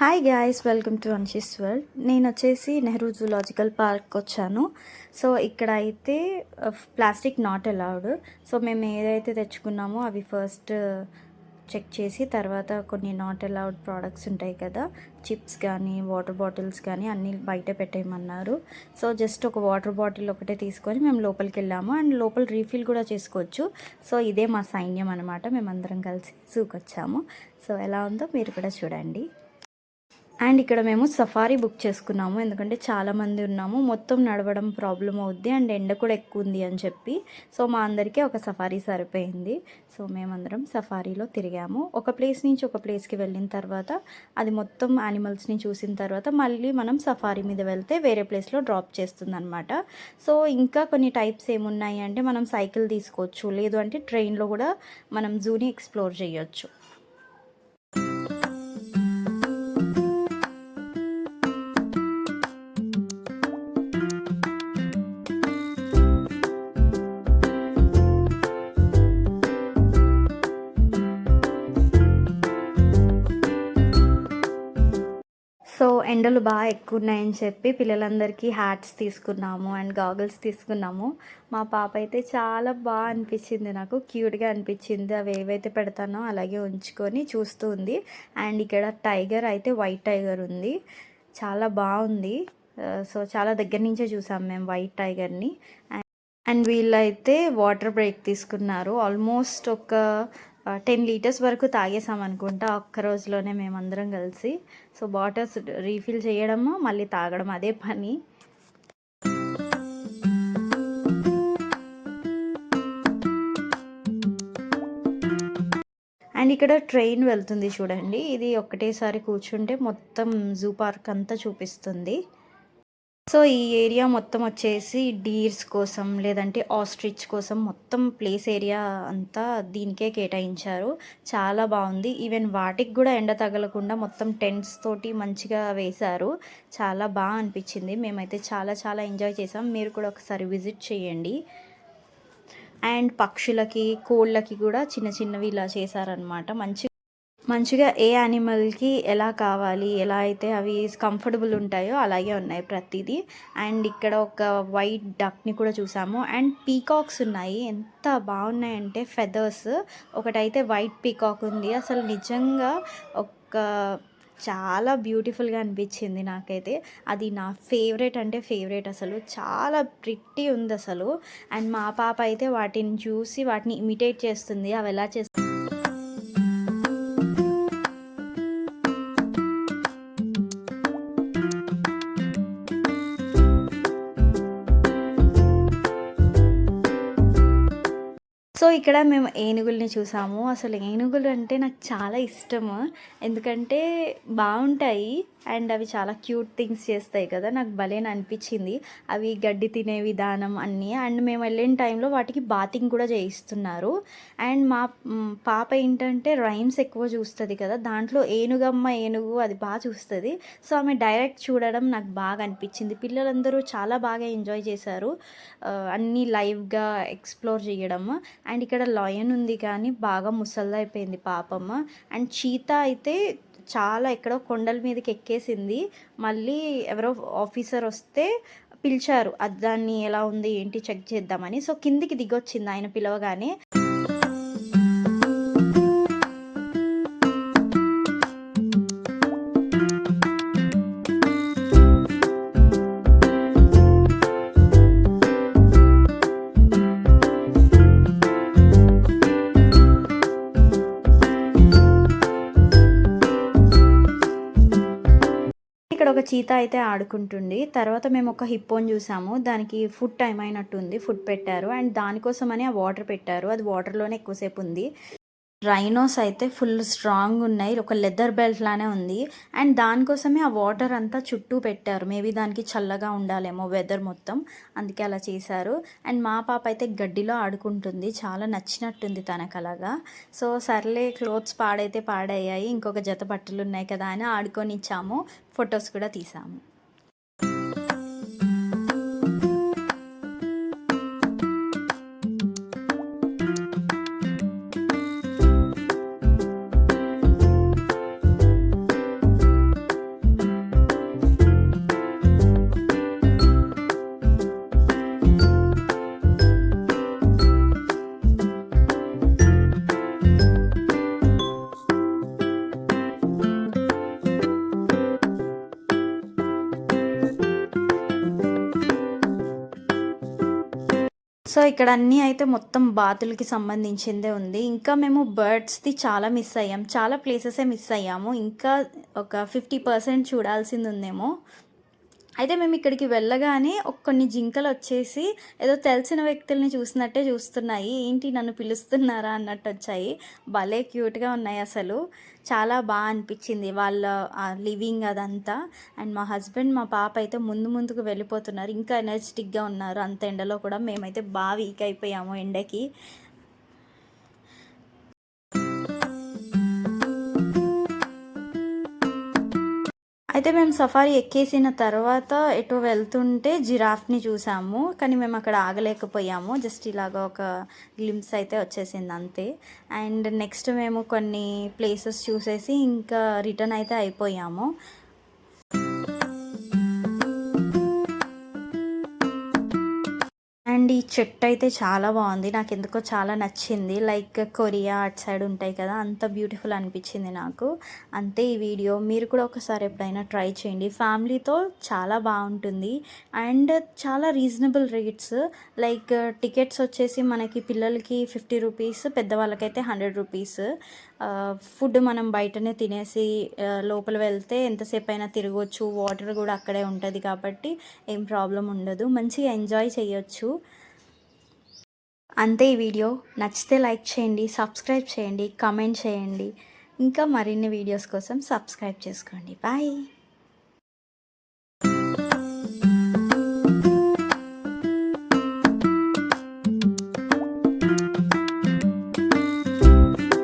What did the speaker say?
Hi guys, welcome to Anshi's world. నేను వచ్చేసి Nehru zoological park వచ్చాను. సో ఇక్కడ అయితే ప్లాస్టిక్ నాట్ అలౌడ్. సో మేము ఏదైతే తెచ్చుకున్నామో అవి ఫస్ట్ చెక్ చేసి తర్వాత కొన్ని నాట్ అలౌడ్ ప్రోడక్ట్స్ ఉంటాయి కదా, చిప్స్ కానీ వాటర్ బాటిల్స్ కానీ అన్నీ బయట పెట్టేయమన్నారు. సో జస్ట్ ఒక వాటర్ బాటిల్ ఒకటే తీసుకొని మేము లోపలికి వెళ్ళాము. అండ్ లోపల రీఫిల్ కూడా చేసుకోవచ్చు. సో ఇదే మా సైన్యం అనమాట. మేమందరం కలిసి జూకి వచ్చాము. సో ఎలా ఉందో మీరు కూడా చూడండి. అండ్ ఇక్కడ మేము సఫారీ బుక్ చేసుకున్నాము, ఎందుకంటే చాలామంది ఉన్నాము, మొత్తం నడవడం ప్రాబ్లం అవుద్ది అండ్ ఎండ కూడా ఎక్కువ ఉంది అని చెప్పి. సో మా అందరికీ ఒక సఫారీ సరిపోయింది. సో మేమందరం సఫారీలో తిరిగాము. ఒక ప్లేస్ నుంచి ఒక ప్లేస్కి వెళ్ళిన తర్వాత అది మొత్తం యానిమల్స్ని చూసిన తర్వాత మళ్ళీ మనం సఫారీ మీద వెళ్తే వేరే ప్లేస్లో డ్రాప్ చేస్తుంది అనమాట. సో ఇంకా కొన్ని టైప్స్ ఏమున్నాయి అంటే మనం సైకిల్ తీసుకోవచ్చు, లేదు అంటే ట్రైన్లో కూడా మనం జూని ఎక్స్ప్లోర్ చేయొచ్చు. సో ఎండలు బాగా ఎక్కువ ఉన్నాయని చెప్పి పిల్లలందరికీ హ్యాట్స్ తీసుకున్నాము అండ్ గాగుల్స్ తీసుకున్నాము. మా పాప అయితే చాలా బాగా అనిపించింది, నాకు క్యూట్గా అనిపించింది. అవి ఏవైతే పెడతానో అలాగే ఉంచుకొని చూస్తూ ఉంది. అండ్ ఇక్కడ టైగర్ అయితే వైట్ టైగర్ ఉంది, చాలా బాగుంది. సో చాలా దగ్గర నుంచే చూసాం మేము వైట్ టైగర్ని. అండ్ వీళ్ళైతే వాటర్ బ్రేక్ తీసుకున్నారు. ఆల్మోస్ట్ ఒక 10 లీటర్స్ వరకు తాగేసాం అనుకుంటా ఒక్క రోజులోనే మేమందరం కలిసి. సో వాటర్స్ రీఫిల్ చేయడము మళ్ళీ తాగడం అదే పని. అండ్ ఇక్కడ ట్రైన్ వెళ్తుంది చూడండి. ఇది ఒక్కటేసారి కూర్చుంటే మొత్తం జూ పార్క్ అంతా చూపిస్తుంది. సో ఈ ఏరియా మొత్తం వచ్చేసి డీర్స్ కోసం లేదంటే ఆస్ట్రిచ్ కోసం మొత్తం ప్లేస్ ఏరియా అంతా దీనికే కేటాయించారు. చాలా బాగుంది. ఈవెన్ వాటికి కూడా ఎండ తగలకుండా మొత్తం టెంట్స్ తోటి మంచిగా వేశారు. చాలా బాగా అనిపించింది. మేమైతే చాలా చాలా ఎంజాయ్ చేసాం. మీరు కూడా ఒకసారి విజిట్ చేయండి. అండ్ పక్షులకి కోళ్ళకి కూడా చిన్న చిన్నవి ఇలా చేశారనమాట. మంచిగా ఏ యానిమల్కి ఎలా కావాలి, ఎలా అయితే అవి కంఫర్టబుల్ ఉంటాయో అలాగే ఉన్నాయి ప్రతిదీ. అండ్ ఇక్కడ ఒక వైట్ డక్ని కూడా చూసాము. అండ్ పీకాక్స్ ఉన్నాయి, ఎంత బాగున్నాయంటే ఫెదర్స్. ఒకటైతే వైట్ పీకాక్ ఉంది, అసలు నిజంగా ఒక చాలా బ్యూటిఫుల్గా అనిపించింది నాకైతే. అది నా ఫేవరెట్ అంటే ఫేవరెట్, అసలు చాలా ప్రిట్టి ఉంది అసలు. అండ్ మా పాప అయితే వాటిని చూసి వాటిని ఇమిటేట్ చేస్తుంది, అవి ఎలా చేస్తుంది. సో ఇక్కడ మేము ఏనుగుల్ని చూసాము. అసలు ఏనుగులు అంటే నాకు చాలా ఇష్టము, ఎందుకంటే బాగుంటాయి అండ్ అవి చాలా క్యూట్ థింగ్స్ చేస్తాయి కదా. నాకు భలేని అనిపించింది అవి గడ్డి తినే విధానం అన్నీ. అండ్ మేము వెళ్ళిన టైంలో వాటికి బాతింగ్ కూడా చేయిస్తున్నారు. అండ్ మా పాప ఏంటంటే రైమ్స్ ఎక్కువ చూస్తుంది కదా, దాంట్లో ఏనుగమ్మ ఏనుగు అది బాగా చూస్తుంది. సో ఆమె డైరెక్ట్ చూడడం నాకు బాగా అనిపించింది. పిల్లలందరూ చాలా బాగా ఎంజాయ్ చేశారు అన్నీ లైవ్గా ఎక్స్ప్లోర్ చేయడం. అండ్ ఇక్కడ లయన్ ఉంది కానీ బాగా ముసలిదైపోయింది పాపమ్మ. అండ్ చీతా అయితే చాలా ఎక్కడో కొండల మీదకి ఎక్కేసింది. మళ్ళీ ఎవరో ఆఫీసర్ వస్తే పిలిచారు, అది దాన్ని ఎలా ఉంది ఏంటి చెక్ చేద్దామని. సో కిందికి దిగొచ్చింది ఆయన పిలవగానే. ఇక్కడ ఒక చీతా అయితే ఆడుకుంటుంది. తర్వాత మేము ఒక హిప్పోని చూసాము, దానికి ఫుడ్ టైం అయినట్టుంది, ఫుడ్ పెట్టారు అండ్ దానికోసమని ఆ వాటర్ పెట్టారు. అది వాటర్లోనే ఎక్కువసేపు ఉంది. రైనోస్ అయితే ఫుల్ స్ట్రాంగ్ ఉన్నాయి, ఒక లెదర్ బెల్ట్ లానే ఉంది. అండ్ దానికోసమే ఆ వాటర్ అంతా చుట్టూ పెట్టారు. మేబీ దానికి చల్లగా ఉండాలేమో వెదర్ మొత్తం, అందుకే అలా చేశారు. అండ్ మా పాప అయితే గడ్డిలో ఆడుకుంటుంది, చాలా నచ్చినట్టుంది తనకు అలాగా. సో సర్లే క్లోత్స్ పాడైతే పాడయ్యాయి, ఇంకొక జత బట్టలు ఉన్నాయి కదా అని ఆడుకొని ఇచ్చాము. ఫొటోస్ కూడా తీసాము. సో ఇక్కడ అన్నీ అయితే మొత్తం బాతులకి సంబంధించిందే ఉంది. ఇంకా మేము బర్డ్స్‌ది చాలా మిస్ అయ్యాం. చాలా ప్లేసెసే మిస్ అయ్యాము. ఇంకా ఒక 50% చూడాల్సింది ఉందేమో. అయితే మేము ఇక్కడికి వెళ్ళగానే కొన్ని జింకలొచ్చేసి ఏదో తెలిసిన వ్యక్తుల్ని చూసినట్టే చూస్తున్నాయి. ఏంటి నన్ను పిలుస్తున్నారా అన్నట్టొచ్చాయి. భలే క్యూట్‌గా ఉన్నాయి అసలు. చాలా అనిపిచ్చింది వాళ్ళ లివింగ్ అదంతా. అండ్ మా హస్బెండ్, మా పాప అయితే ముందుకు వెళ్ళిపోతున్నారు. ఇంకా ఎనర్జిటిక్‌గా ఉన్నారు. అంత ఎండలో కూడా. మేమైతే వీక్ అయిపోయాము ఎండకి. అయితే మేము సఫారీ ఎక్కేసిన తర్వాత ఎటో వెళ్తుంటే జిరాఫ్‌ని చూసాము. కానీ మేము అక్కడ ఆగలేకపోయాము. జస్ట్ ఇలాగ ఒక గ్లింప్స్ అయితే వచ్చేసింది అంతే. అండ్ నెక్స్ట్ మేము కొన్ని ప్లేసెస్ చూసేసి ఇంకా రిటర్న్ అయితే అయిపోయాము. అండ్ ఈ చెట్టు అయితే చాలా బాగుంది. నాకు ఎందుకో చాలా నచ్చింది. లైక్ కొరియా అటు సైడ్ ఉంటాయి కదా, అంత బ్యూటిఫుల్ అనిపించింది నాకు. అంతే ఈ వీడియో. మీరు కూడా ఒకసారి ఎప్పుడైనా ట్రై చేయండి. ఫ్యామిలీతో చాలా బాగుంటుంది. అండ్ చాలా రీజనబుల్ రేట్స్. లైక్ టికెట్స్ వచ్చేసి మనకి పిల్లలకి 50 రూపీస్, పెద్దవాళ్ళకైతే 100 రూపీస్. ఫుడ్ మనం బయటనే తినేసి లోపల వెళ్తే ఎంతసేపు అయినా తిరగవచ్చు. వాటర్ కూడా అక్కడే ఉంటుంది కాబట్టి ఏం ప్రాబ్లం ఉండదు. మంచిగా ఎంజాయ్ చేయొచ్చు. అంతే ఈ వీడియో. నచ్చితే లైక్ చేయండి, సబ్స్క్రైబ్ చేయండి, కామెంట్ చేయండి. ఇంకా మరిన్ని వీడియోస్ కోసం సబ్స్క్రైబ్ చేసుకోండి. బాయ్.